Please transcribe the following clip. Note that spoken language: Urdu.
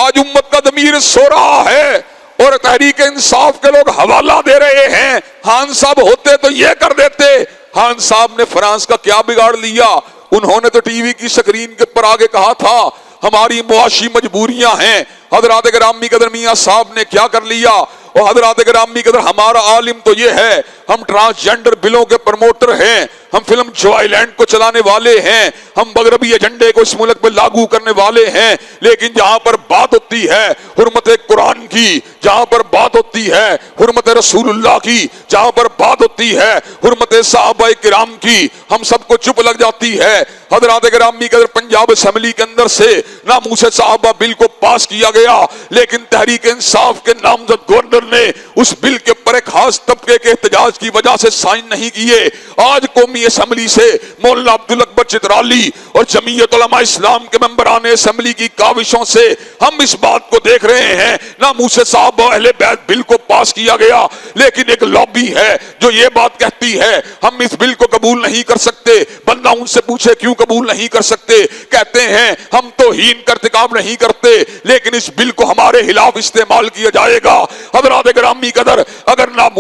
آج امت کا ضمیر سو رہا ہے اور تحریک انصاف کے لوگ حوالہ دے رہے ہیں خان صاحب ہوتے تو یہ کر دیتے. خان صاحب نے فرانس کا کیا بگاڑ لیا؟ انہوں نے تو ٹی وی کی سکرین کے پر آگے کہا تھا ہماری معاشی مجبوریاں ہیں. حضرات گرامی قدر میاں صاحب نے کیا کر لیا؟ اور حضرات گرامی قدر ہمارا عالم تو یہ ہے ہم ٹرانسجنڈر بلوں کے پروموٹر ہیں, ہم فلم جو آئیلینڈ کو چلانے والے ہیں, ہم مغربی ایجنڈے کو اس ملک پہ لاگو کرنے والے ہیں. لیکن جہاں پر بات ہوتی ہے حرمت قرآن کی, جہاں پر بات ہوتی ہے حرمت رسول اللہ کی, جہاں پر بات ہوتی ہے حرمت صحابہ کرام کی, ہم سب کو چپ لگ جاتی ہے. حضرات گرامی قدر پنجاب اسمبلی کے اندر سے ناموس صحابہ بل کو پاس کیا گیا, لیکن تحریک انصاف کے نامزد گورنر نے اس بل کے پر ایک خاص طبقے کے احتجاج کی وجہ سے سائن نہیں کیے. آج قومی اسمبلی سے مولانا عبدالاکبر چترالی اور جمعیت علماء اسلام کے ممبران اسمبلی کی کاوشوں سے ہم اس بات کو دیکھ رہے ہیں ناموس صحابہ اہل بیت بل کو پاس کیا گیا, لیکن ایک لابی ہے جو یہ بات کہتی ہے ہم اس بل کو قبول نہیں کر سکتے. بندہ ان سے پوچھے کیوں قبول نہیں کر سکتے؟ کہتے ہیں ہم توہین کا ارتکاب نہیں کرتے لیکن اس بل کو ہمارے خلاف استعمال کیا جائے گا. حضرات گرامی قدر اگر ناموس